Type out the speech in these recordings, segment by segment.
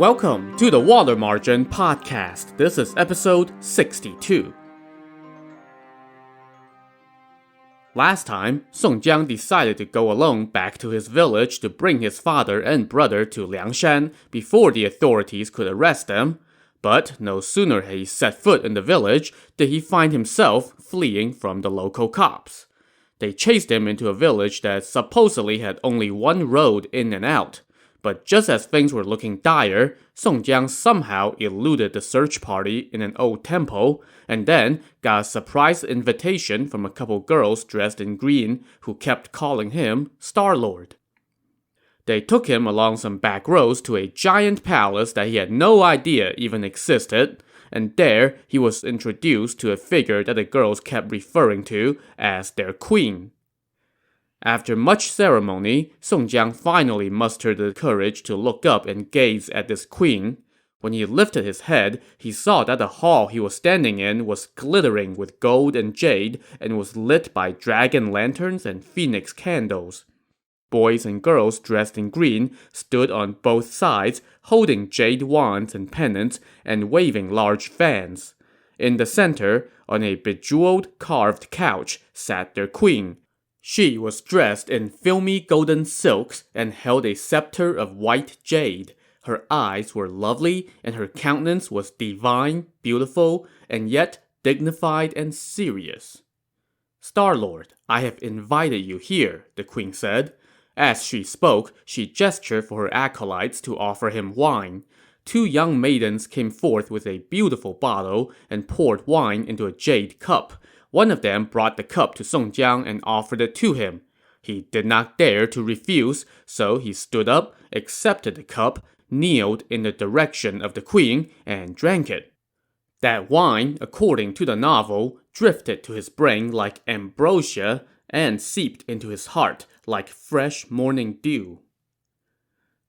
Welcome to the Water Margin Podcast. This is episode 62. Last time, Song Jiang decided to go alone back to his village to bring his father and brother to Liang Shan before the authorities could arrest them. But no sooner had he set foot in the village did he find himself fleeing from the local cops. They chased him into a village that supposedly had only one road in and out. But just as things were looking dire, Song Jiang somehow eluded the search party in an old temple, and then got a surprise invitation from a couple girls dressed in green who kept calling him Star-Lord. They took him along some back roads to a giant palace that he had no idea even existed, and there he was introduced to a figure that the girls kept referring to as their queen. After much ceremony, Song Jiang finally mustered the courage to look up and gaze at this queen. When he lifted his head, he saw that the hall he was standing in was glittering with gold and jade and was lit by dragon lanterns and phoenix candles. Boys and girls dressed in green stood on both sides, holding jade wands and pennants and waving large fans. In the center, on a bejeweled carved couch, sat their queen. She was dressed in filmy golden silks and held a scepter of white jade. Her eyes were lovely, and her countenance was divine, beautiful, and yet dignified and serious. "Star-Lord, I have invited you here," the queen said. As she spoke, she gestured for her acolytes to offer him wine. Two young maidens came forth with a beautiful bottle and poured wine into a jade cup. One of them brought the cup to Song Jiang and offered it to him. He did not dare to refuse, so he stood up, accepted the cup, kneeled in the direction of the queen, and drank it. That wine, according to the novel, drifted to his brain like ambrosia and seeped into his heart like fresh morning dew.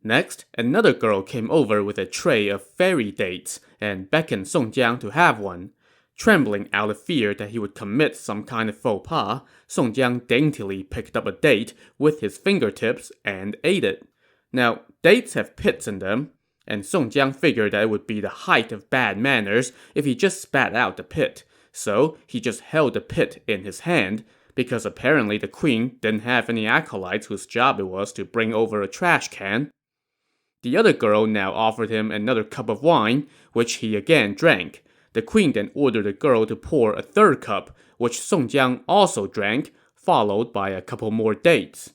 Next, another girl came over with a tray of fairy dates and beckoned Song Jiang to have one. Trembling out of fear that he would commit some kind of faux pas, Song Jiang daintily picked up a date with his fingertips and ate it. Now, dates have pits in them, and Song Jiang figured that it would be the height of bad manners if he just spat out the pit, so he just held the pit in his hand, because apparently the queen didn't have any acolytes whose job it was to bring over a trash can. The other girl now offered him another cup of wine, which he again drank. The queen then ordered the girl to pour a third cup, which Song Jiang also drank, followed by a couple more dates.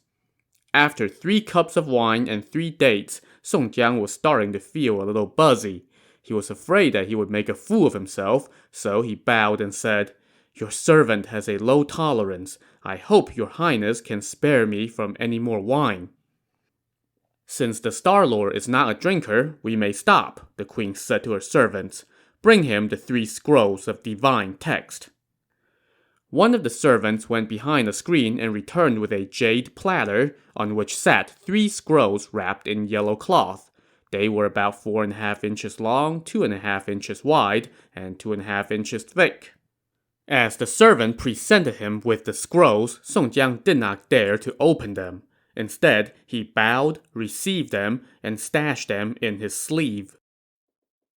After 3 cups of wine and 3 dates, Song Jiang was starting to feel a little buzzy. He was afraid that he would make a fool of himself, so he bowed and said, "Your servant has a low tolerance. I hope your highness can spare me from any more wine." "Since the Star-Lord is not a drinker, we may stop," the queen said to her servants. "Bring him the 3 scrolls of divine text." One of the servants went behind a screen and returned with a jade platter on which sat 3 scrolls wrapped in yellow cloth. They were about 4.5 inches long, 2.5 inches wide, and 2.5 inches thick. As the servant presented him with the scrolls, Song Jiang did not dare to open them. Instead, he bowed, received them, and stashed them in his sleeve.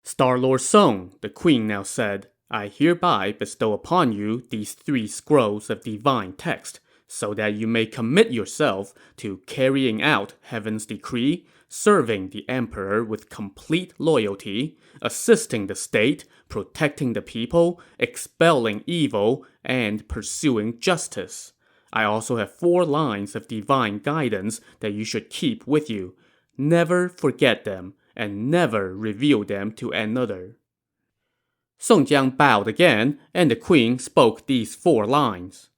"Star-Lord Song," the queen now said, "I hereby bestow upon you these 3 scrolls of divine text, so that you may commit yourself to carrying out heaven's decree, serving the emperor with complete loyalty, assisting the state, protecting the people, expelling evil, and pursuing justice. I also have 4 lines of divine guidance that you should keep with you. Never forget them, and never reveal them to another." Song Jiang bowed again, and the queen spoke these 4 lines.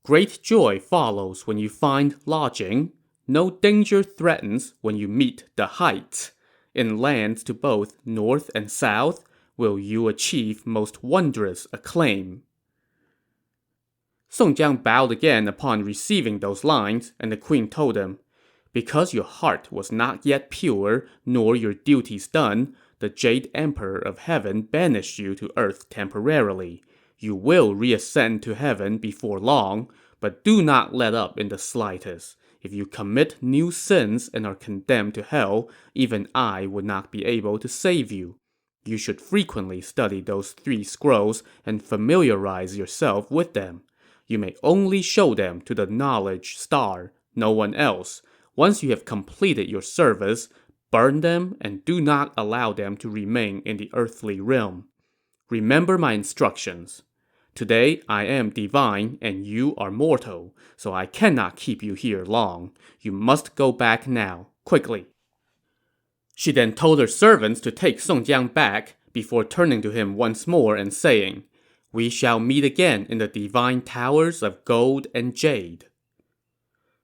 "Great joy follows when you find lodging. No danger threatens when you meet the heights. In lands to both north and south, will you achieve most wondrous acclaim." Song Jiang bowed again upon receiving those lines, and the queen told him, "Because your heart was not yet pure, nor your duties done, the Jade Emperor of Heaven banished you to earth temporarily. You will reascend to heaven before long, but do not let up in the slightest. If you commit new sins and are condemned to hell, even I would not be able to save you. You should frequently study those 3 scrolls and familiarize yourself with them. You may only show them to the knowledge star, no one else. Once you have completed your service, burn them and do not allow them to remain in the earthly realm. Remember my instructions. Today I am divine and you are mortal, so I cannot keep you here long. You must go back now, quickly. She then told her servants to take Song Jiang back before turning to him once more and saying, "We shall meet again in the divine towers of gold and jade."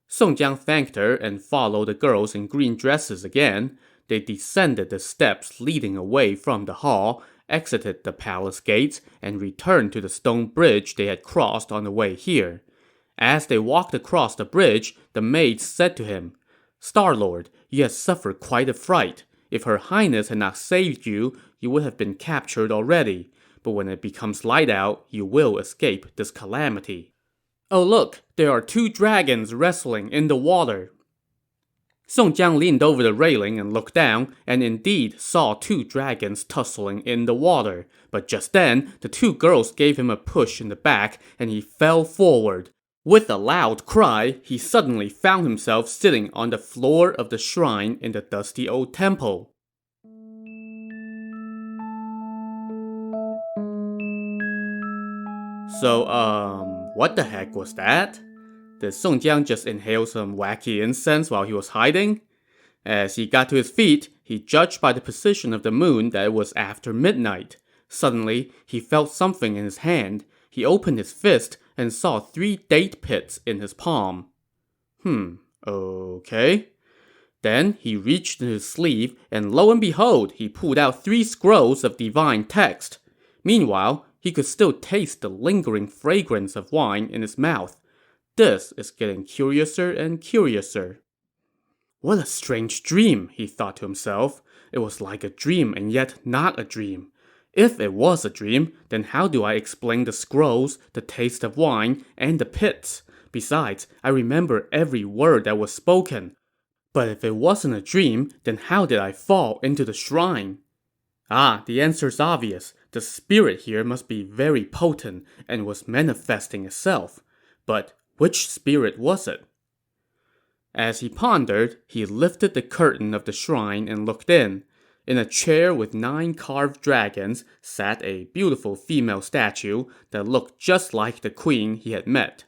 Song Jiang thanked her and followed the girls in green dresses again. They descended the steps leading away from the hall, exited the palace gates, and returned to the stone bridge they had crossed on the way here. As they walked across the bridge, the maid said to him, "Star-Lord, you have suffered quite a fright. If Her Highness had not saved you, you would have been captured already. But when it becomes light out, you will escape this calamity." "Oh look, there are 2 dragons wrestling in the water." Song Jiang leaned over the railing and looked down, and indeed saw 2 dragons tussling in the water. But just then, the 2 girls gave him a push in the back, and he fell forward. With a loud cry, he suddenly found himself sitting on the floor of the shrine in the dusty old temple. So, what the heck was that? Did Song Jiang just inhale some wacky incense while he was hiding? As he got to his feet, he judged by the position of the moon that it was after midnight. Suddenly, he felt something in his hand. He opened his fist and saw 3 date pits in his palm. Okay. Then he reached in his sleeve, and lo and behold, he pulled out 3 scrolls of divine text. Meanwhile, he could still taste the lingering fragrance of wine in his mouth. This is getting curiouser and curiouser. What a strange dream, he thought to himself. It was like a dream and yet not a dream. If it was a dream, then how do I explain the scrolls, the taste of wine, and the pits? Besides, I remember every word that was spoken. But if it wasn't a dream, then how did I fall into the shrine? The answer's obvious. The spirit here must be very potent and was manifesting itself. But which spirit was it? As he pondered, he lifted the curtain of the shrine and looked in. In a chair with 9 carved dragons sat a beautiful female statue that looked just like the queen he had met.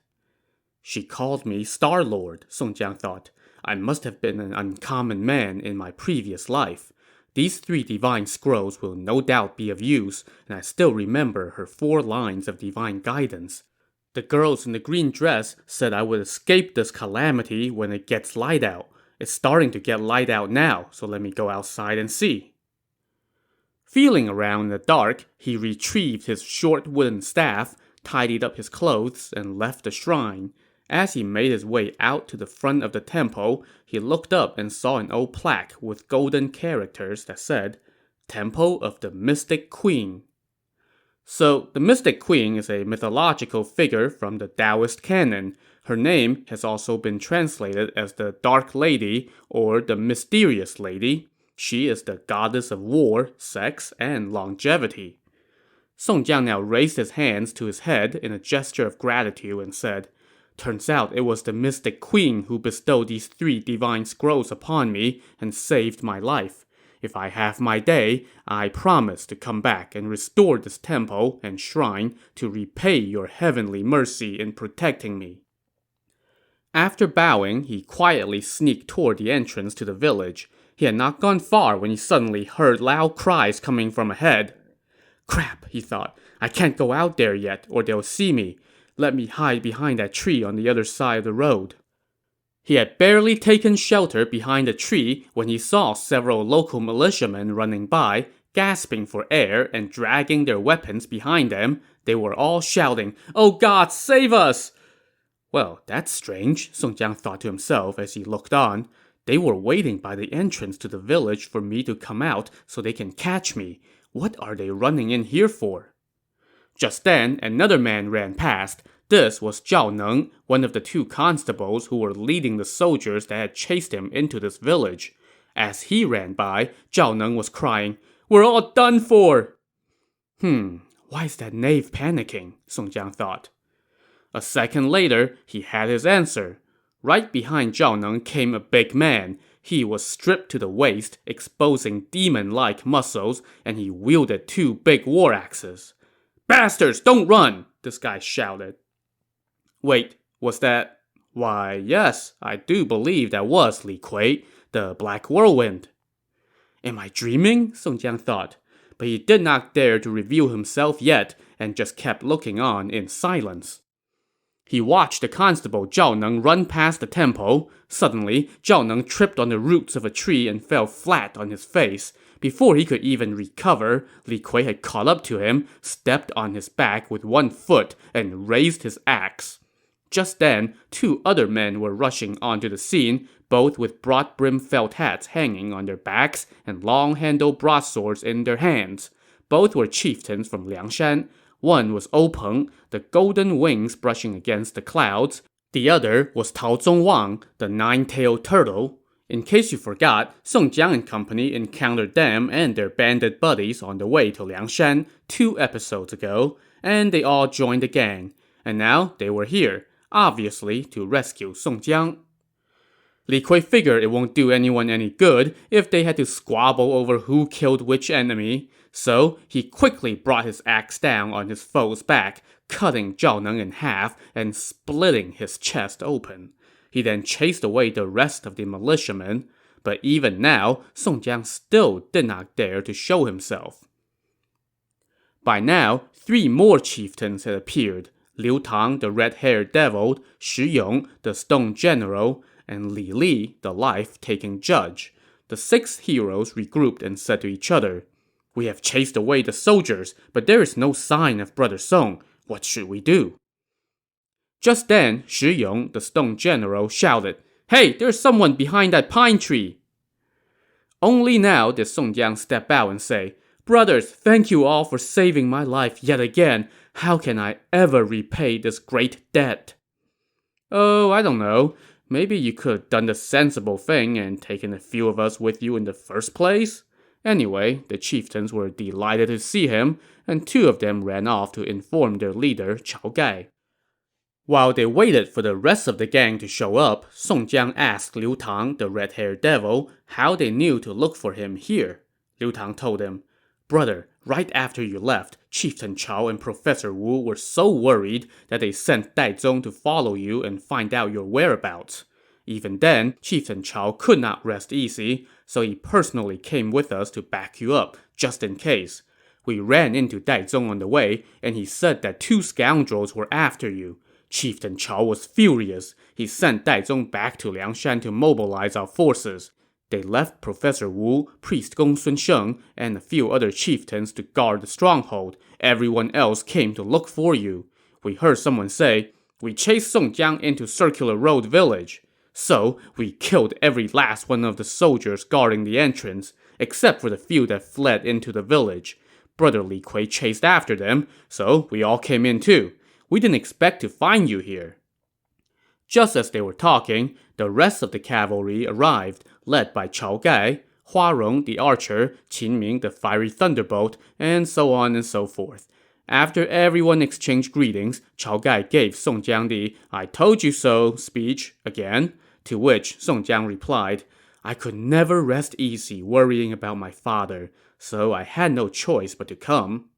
She called me Star-Lord, Song Jiang thought. I must have been an uncommon man in my previous life. These 3 divine scrolls will no doubt be of use, and I still remember her 4 lines of divine guidance. The girls in the green dress said I would escape this calamity when it gets light out. It's starting to get light out now, so let me go outside and see. Feeling around in the dark, he retrieved his short wooden staff, tidied up his clothes, and left the shrine. As he made his way out to the front of the temple, he looked up and saw an old plaque with golden characters that said, "Temple of the Mystic Queen." So, the Mystic Queen is a mythological figure from the Taoist canon. Her name has also been translated as the Dark Lady or the Mysterious Lady. She is the goddess of war, sex, and longevity. Song Jiang now raised his hands to his head in a gesture of gratitude and said, "Turns out it was the Mystic Queen who bestowed these 3 divine scrolls upon me and saved my life. If I have my day, I promise to come back and restore this temple and shrine to repay your heavenly mercy in protecting me." After bowing, he quietly sneaked toward the entrance to the village. He had not gone far when he suddenly heard loud cries coming from ahead. "Crap," he thought. "I can't go out there yet, or they'll see me. Let me hide behind that tree on the other side of the road." He had barely taken shelter behind a tree when he saw several local militiamen running by, gasping for air and dragging their weapons behind them. They were all shouting, "Oh God, save us!" Well, that's strange, Song Jiang thought to himself as he looked on. They were waiting by the entrance to the village for me to come out so they can catch me. What are they running in here for? Just then, another man ran past. This was Zhao Neng, one of the two constables who were leading the soldiers that had chased him into this village. As he ran by, Zhao Neng was crying, "We're all done for!" Why is that knave panicking? Song Jiang thought. A second later, he had his answer. Right behind Zhao Neng came a big man. He was stripped to the waist, exposing demon-like muscles, and he wielded two big war axes. "Bastards, don't run!" this guy shouted. Wait, was that... Why, yes, I do believe that was Li Kui, the Black Whirlwind. Am I dreaming? Song Jiang thought, but he did not dare to reveal himself yet and just kept looking on in silence. He watched the constable Zhao Neng run past the temple. Suddenly, Zhao Neng tripped on the roots of a tree and fell flat on his face. Before he could even recover, Li Kui had caught up to him, stepped on his back with one foot, and raised his axe. Just then, two other men were rushing onto the scene, both with broad-brimmed felt hats hanging on their backs and long-handled broadswords in their hands. Both were chieftains from Liang Shan. One was Peng, the golden wings brushing against the clouds. The other was Tao Zongwang, the nine-tailed turtle. In case you forgot, Song Jiang and company encountered them and their bandit buddies on the way to Liang Shan 2 episodes ago, and they all joined the gang. And now they were here, obviously to rescue Song Jiang. Li Kui figured it won't do anyone any good if they had to squabble over who killed which enemy, so he quickly brought his axe down on his foe's back, cutting Zhao Neng in half and splitting his chest open. He then chased away the rest of the militiamen, but even now, Song Jiang still did not dare to show himself. By now, 3 more chieftains had appeared: Liu Tang, the red-haired devil, Shi Yong, the stone general, and Li Li, the life-taking judge. The 6 heroes regrouped and said to each other, "We have chased away the soldiers, but there is no sign of Brother Song. What should we do?" Just then, Shi Yong, the stone general, shouted, "Hey, there's someone behind that pine tree!" Only now did Song Jiang step out and say, "Brothers, thank you all for saving my life yet again. How can I ever repay this great debt?" "Oh, I don't know. Maybe you could have done the sensible thing and taken a few of us with you in the first place?" Anyway, the chieftains were delighted to see him, and 2 of them ran off to inform their leader, Chao Gai. While they waited for the rest of the gang to show up, Song Jiang asked Liu Tang, the red-haired devil, how they knew to look for him here. Liu Tang told him, "Brother, right after you left, Chieftain Chao and Professor Wu were so worried that they sent Daizong to follow you and find out your whereabouts. Even then, Chieftain Chao could not rest easy, so he personally came with us to back you up, just in case. We ran into Daizong on the way, and he said that 2 scoundrels were after you. Chieftain Chao was furious. He sent Daizong back to Liang Shan to mobilize our forces. They left Professor Wu, Priest Gongsun Sheng, and a few other chieftains to guard the stronghold. Everyone else came to look for you. We heard someone say, 'We chased Song Jiang into Circular Road Village.' So, we killed every last one of the soldiers guarding the entrance, except for the few that fled into the village. Brother Li Kui chased after them, so we all came in too. We didn't expect to find you here." Just as they were talking, the rest of the cavalry arrived, led by Chao Gai, Hua Rong the archer, Qin Ming the fiery thunderbolt, and so on and so forth. After everyone exchanged greetings, Chao Gai gave Song Jiang the "I told you so" speech again, to which Song Jiang replied, "I could never rest easy worrying about my father, so I had no choice but to come."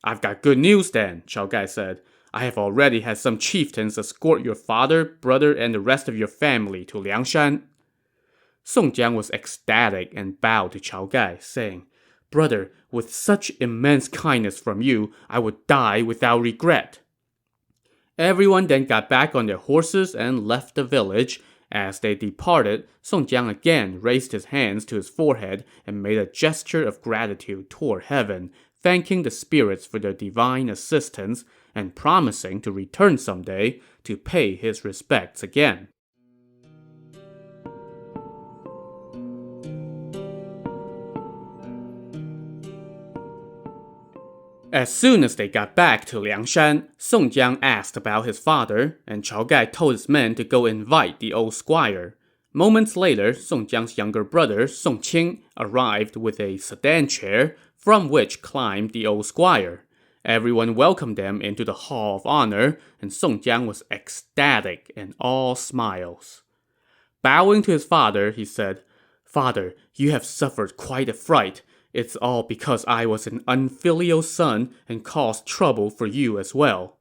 "I've got good news then," Chao Gai said. "I have already had some chieftains escort your father, brother, and the rest of your family to Liang Shan." Song Jiang was ecstatic and bowed to Chao Gai, saying, "Brother, with such immense kindness from you, I would die without regret." Everyone then got back on their horses and left the village. As they departed, Song Jiang again raised his hands to his forehead and made a gesture of gratitude toward heaven, thanking the spirits for their divine assistance and promising to return someday to pay his respects again. As soon as they got back to Liang Shan, Song Jiang asked about his father, and Chao Gai told his men to go invite the old squire. Moments later, Song Jiang's younger brother, Song Qing, arrived with a sedan chair, from which climbed the old squire. Everyone welcomed them into the Hall of Honor, and Song Jiang was ecstatic and all smiles. Bowing to his father, he said, "Father, you have suffered quite a fright. It's all because I was an unfilial son and caused trouble for you as well."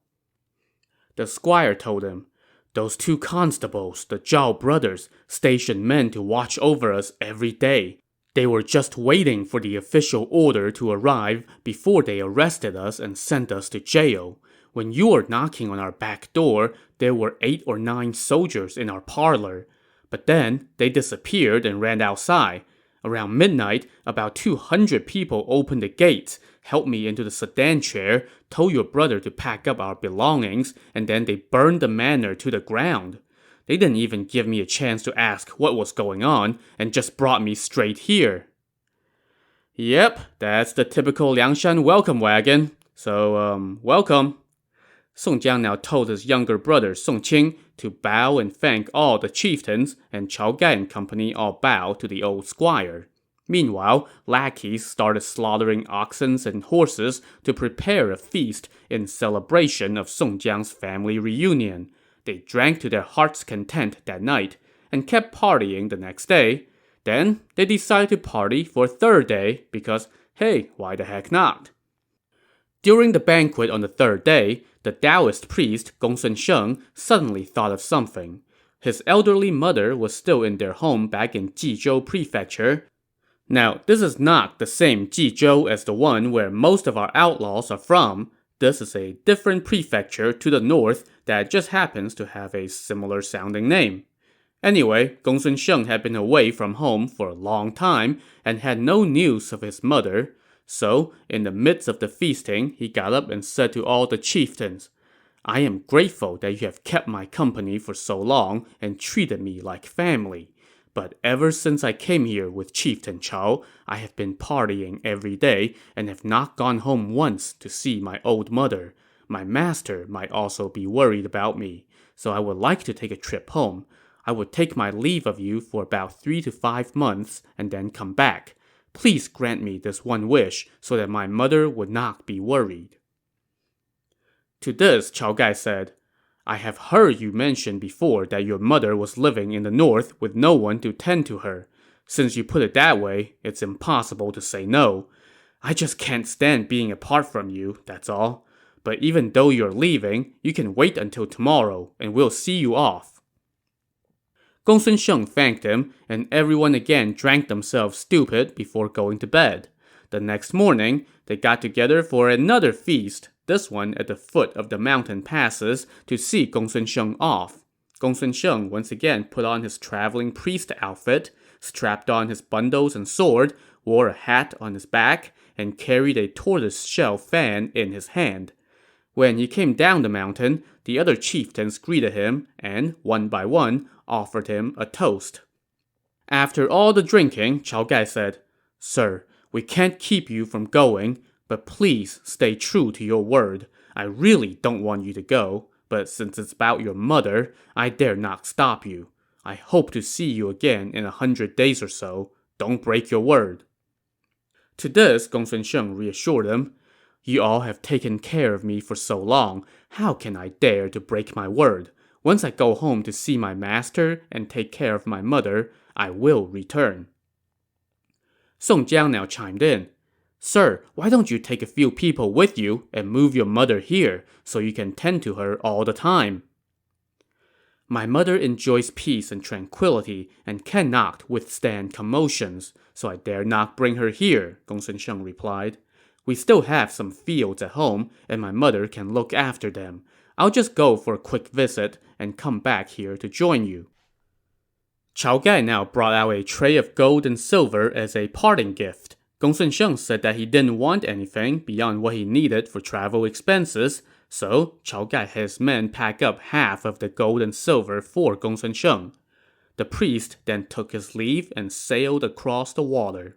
The squire told him, "Those two constables, the Zhao brothers, stationed men to watch over us every day. They were just waiting for the official order to arrive before they arrested us and sent us to jail. When you were knocking on our back door, there were 8 or 9 soldiers in our parlor. But then they disappeared and ran outside. Around midnight, about 200 people opened the gates, helped me into the sedan chair, told your brother to pack up our belongings, and then they burned the manor to the ground. They didn't even give me a chance to ask what was going on, and just brought me straight here." Yep, that's the typical Liang Shan welcome wagon. So, welcome. Song Jiang now told his younger brother Song Qing to bow and thank all the chieftains, and Chao Gai and company all bowed to the old squire. Meanwhile, lackeys started slaughtering oxen and horses to prepare a feast in celebration of Song Jiang's family reunion. They drank to their heart's content that night, and kept partying the next day. Then, they decided to party for a third day because, hey, why the heck not? During the banquet on the third day, the Taoist priest Gongsun Sheng suddenly thought of something. His elderly mother was still in their home back in Jizhou Prefecture. Now, this is not the same Jizhou as the one where most of our outlaws are from. This is a different prefecture to the north that just happens to have a similar sounding name. Anyway, Gongsun Sheng had been away from home for a long time and had no news of his mother. So, in the midst of the feasting, he got up and said to all the chieftains, "I am grateful that you have kept my company for so long and treated me like family. But ever since I came here with Chieftain Chao, I have been partying every day and have not gone home once to see my old mother. My master might also be worried about me, so I would like to take a trip home. I would take my leave of you for about 3 to 5 months and then come back. Please grant me this one wish so that my mother would not be worried." To this, Chao Gai said, "I have heard you mention before that your mother was living in the north with no one to tend to her. Since you put it that way, it's impossible to say no. I just can't stand being apart from you, that's all. But even though you're leaving, you can wait until tomorrow, and we'll see you off." Gongsun Sheng thanked him, and everyone again drank themselves stupid before going to bed. The next morning, they got together for another feast, this one at the foot of the mountain passes, to see Gongsun Sheng off. Gongsun Sheng once again put on his traveling priest outfit, strapped on his bundles and sword, wore a hat on his back, and carried a tortoise-shell fan in his hand. When he came down the mountain, the other chieftains greeted him and, one by one, offered him a toast. After all the drinking, Chao Gai said, "Sir, we can't keep you from going, but please stay true to your word. I really don't want you to go, but since it's about your mother, I dare not stop you. I hope to see you again in 100 days or so. Don't break your word." To this, Gongsun Sheng reassured him, "You all have taken care of me for so long. How can I dare to break my word? Once I go home to see my master and take care of my mother, I will return." Song Jiang now chimed in, "Sir, why don't you take a few people with you and move your mother here so you can tend to her all the time?" "My mother enjoys peace and tranquility and cannot withstand commotions, so I dare not bring her here," Gongsun Sheng replied. "We still have some fields at home, and my mother can look after them. I'll just go for a quick visit and come back here to join you." Chao Gai now brought out a tray of gold and silver as a parting gift. Gongsun Sheng said that he didn't want anything beyond what he needed for travel expenses, so Chao Gai had his men pack up half of the gold and silver for Gongsun Sheng. The priest then took his leave and sailed across the water.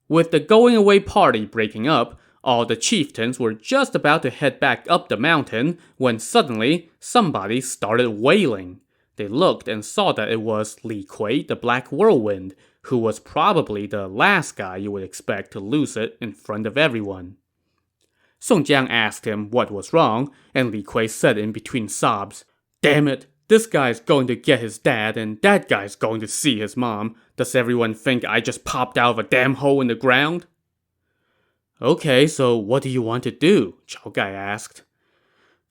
With the going-away party breaking up, All the chieftains were just about to head back up the mountain when suddenly somebody started wailing. They looked and saw that it was Li Kui, the Black Whirlwind, who was probably the last guy you would expect to lose it in front of everyone. Song Jiang asked him what was wrong, and Li Kui said in between sobs, "Damn it, this guy's going to get his dad, and that guy's going to see his mom. Does everyone think I just popped out of a damn hole in the ground?" "Okay, so what do you want to do?" Chao Gai asked.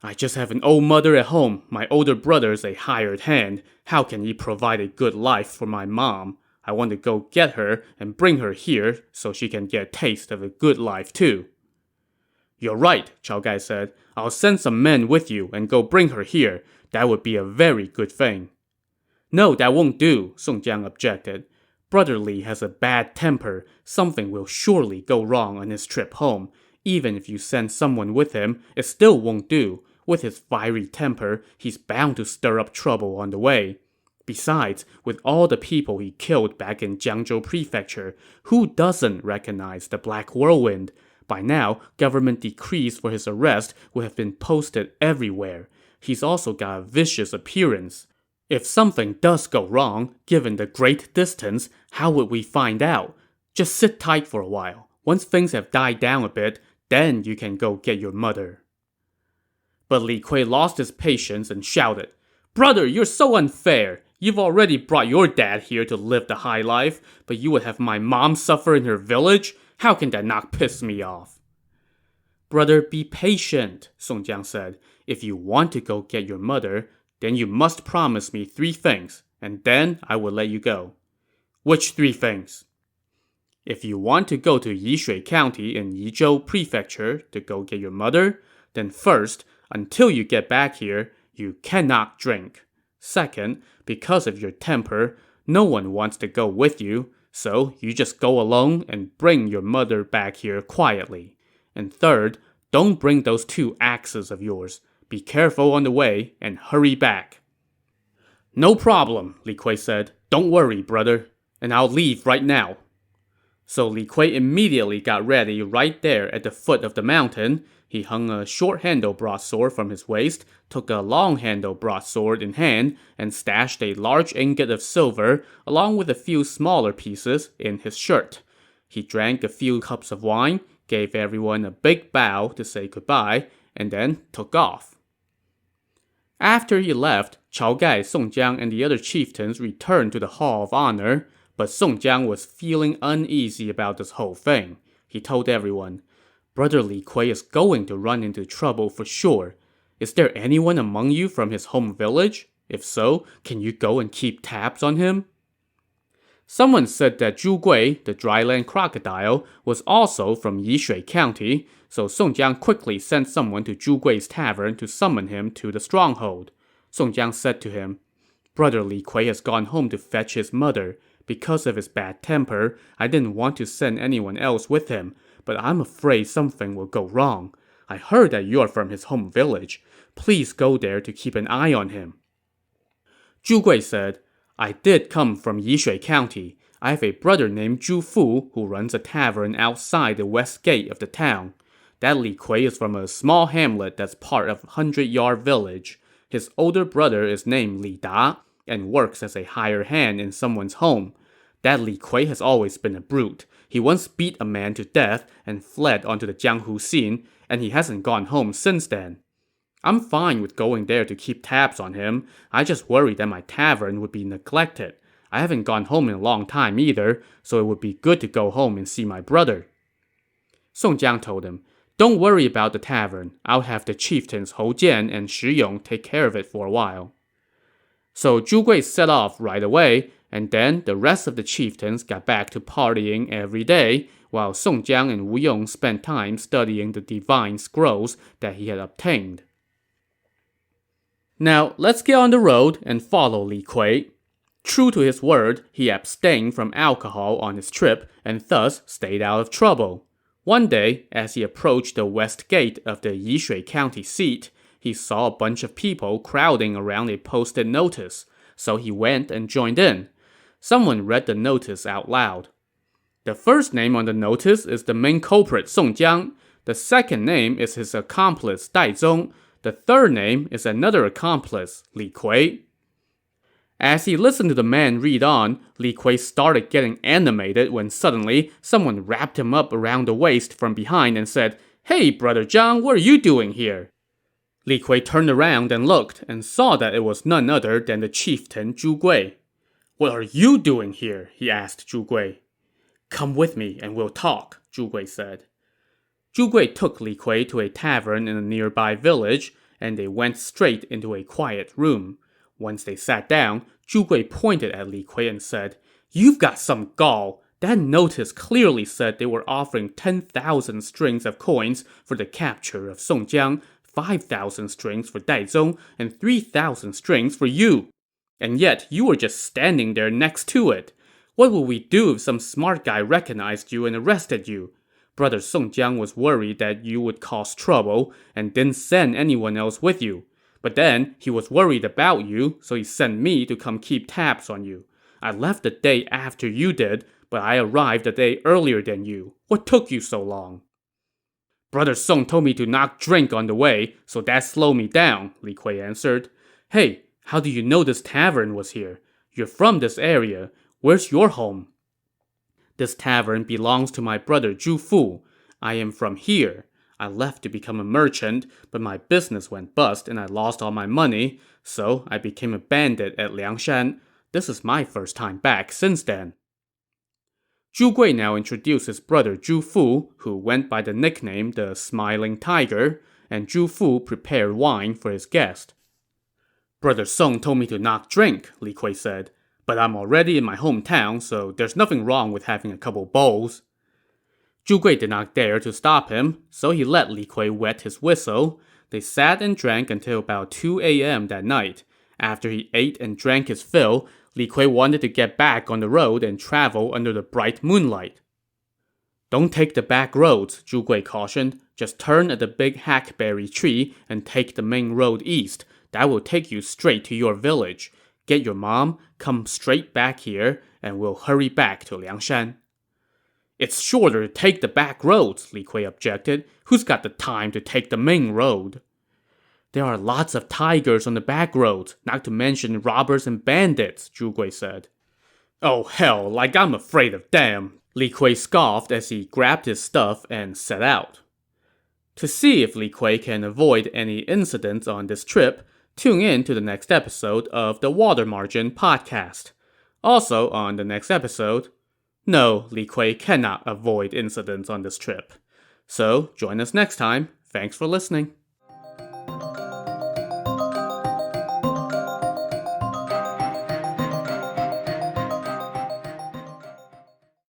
"I just have an old mother at home. My older brother's a hired hand. How can he provide a good life for my mom? I want to go get her and bring her here so she can get a taste of a good life too." "You're right," Chao Gai said. "I'll send some men with you and go bring her here. That would be a very good thing." "No, that won't do," Song Jiang objected. "Brother Li has a bad temper. Something will surely go wrong on his trip home. Even if you send someone with him, it still won't do. With his fiery temper, he's bound to stir up trouble on the way. Besides, with all the people he killed back in Jiangzhou Prefecture, who doesn't recognize the Black Whirlwind? By now, government decrees for his arrest would have been posted everywhere. He's also got a vicious appearance. If something does go wrong, given the great distance, how would we find out? Just sit tight for a while. Once things have died down a bit, then you can go get your mother." But Li Kui lost his patience and shouted, "Brother, you're so unfair. You've already brought your dad here to live the high life, but you would have my mom suffer in her village? How can that not piss me off?" "Brother, be patient," Song Jiang said. "If you want to go get your mother, then you must promise me 3 things, and then I will let you go." "Which 3 things?" "If you want to go to Yishay County in Yizhou Prefecture to go get your mother, then first, until you get back here, you cannot drink. Second, because of your temper, no one wants to go with you, so you just go alone and bring your mother back here quietly. And third, don't bring those 2 axes of yours. Be careful on the way and hurry back." "No problem," Li Kui said. "Don't worry, brother. And I'll leave right now." So Li Kui immediately got ready right there at the foot of the mountain. He hung a short-handled broadsword from his waist, took a long-handled broadsword in hand, and stashed a large ingot of silver, along with a few smaller pieces, in his shirt. He drank a few cups of wine, gave everyone a big bow to say goodbye, and then took off. After he left, Chao Gai, Song Jiang, and the other chieftains returned to the Hall of Honor, but Song Jiang was feeling uneasy about this whole thing. He told everyone, "Brother Li Kui is going to run into trouble for sure. Is there anyone among you from his home village? If so, can you go and keep tabs on him?" Someone said that Zhu Gui, the dryland crocodile, was also from Yishui County, so Song Jiang quickly sent someone to Zhu Gui's tavern to summon him to the stronghold. Song Jiang said to him, "Brother Li Kui has gone home to fetch his mother. Because of his bad temper, I didn't want to send anyone else with him, but I'm afraid something will go wrong. I heard that you're from his home village. Please go there to keep an eye on him." Zhu Gui said, "I did come from Yishui County. I have a brother named Zhu Fu who runs a tavern outside the west gate of the town. That Li Kui is from a small hamlet that's part of 100-Yard Village. His older brother is named Li Da and works as a hired hand in someone's home. That Li Kui has always been a brute. He once beat a man to death and fled onto the Jianghu scene, and he hasn't gone home since then. I'm fine with going there to keep tabs on him. I just worry that my tavern would be neglected. I haven't gone home in a long time either, so it would be good to go home and see my brother." Song Jiang told him, "Don't worry about the tavern. I'll have the chieftains Hou Jian and Shi Yong take care of it for a while." So Zhu Gui set off right away, and then the rest of the chieftains got back to partying every day, while Song Jiang and Wu Yong spent time studying the divine scrolls that he had obtained. Now, let's get on the road and follow Li Kui. True to his word, he abstained from alcohol on his trip and thus stayed out of trouble. One day, as he approached the west gate of the Yishui County seat, he saw a bunch of people crowding around a posted notice, so he went and joined in. Someone read the notice out loud. "The first name on the notice is the main culprit Song Jiang. The second name is his accomplice, Dai Zong. The third name is another accomplice, Li Kui. As he listened to the man read on, Li Kui started getting animated when suddenly someone wrapped him up around the waist from behind and said, "Hey, Brother Jiang, what are you doing here?" Li Kui turned around and looked and saw that it was none other than the chieftain Zhu Gui. "What are you doing here?" he asked Zhu Gui. "Come with me and we'll talk," Zhu Gui said. Zhu Gui took Li Kui to a tavern in a nearby village, and they went straight into a quiet room. Once they sat down, Zhu Gui pointed at Li Kui and said, "You've got some gall. That notice clearly said they were offering 10,000 strings of coins for the capture of Song Jiang, 5,000 strings for Dai Zong, and 3,000 strings for you. And yet you were just standing there next to it. What would we do if some smart guy recognized you and arrested you? Brother Song Jiang was worried that you would cause trouble and didn't send anyone else with you. But then he was worried about you, so he sent me to come keep tabs on you. I left the day after you did, but I arrived a day earlier than you. What took you so long?" "Brother Song told me to not drink on the way, so that slowed me down," Li Kui answered. "Hey, how do you know this tavern was here? You're from this area. Where's your home?" "This tavern belongs to my brother Zhu Fu. I am from here. I left to become a merchant, but my business went bust and I lost all my money, so I became a bandit at Liang Shan. This is my first time back since then." Zhu Gui now introduced his brother Zhu Fu, who went by the nickname the Smiling Tiger, and Zhu Fu prepared wine for his guest. "Brother Song told me to not drink," Li Kui said, "but I'm already in my hometown, so there's nothing wrong with having a couple bowls." Zhu Gui did not dare to stop him, so he let Li Kui wet his whistle. They sat and drank until about 2 a.m. that night. After he ate and drank his fill, Li Kui wanted to get back on the road and travel under the bright moonlight. "Don't take the back roads," Zhu Gui cautioned. "Just turn at the big hackberry tree and take the main road east. That will take you straight to your village. Get your mom, come straight back here, and we'll hurry back to Liang Shan." "It's shorter to take the back roads," Li Kui objected. "Who's got the time to take the main road?" "There are lots of tigers on the back roads, not to mention robbers and bandits," Zhu Gui said. "Oh hell, like I'm afraid of them," Li Kui scoffed as he grabbed his stuff and set out. To see if Li Kui can avoid any incidents on this trip, tune in to the next episode of the Water Margin podcast. Also on the next episode, no, Li Kui cannot avoid incidents on this trip. So join us next time. Thanks for listening.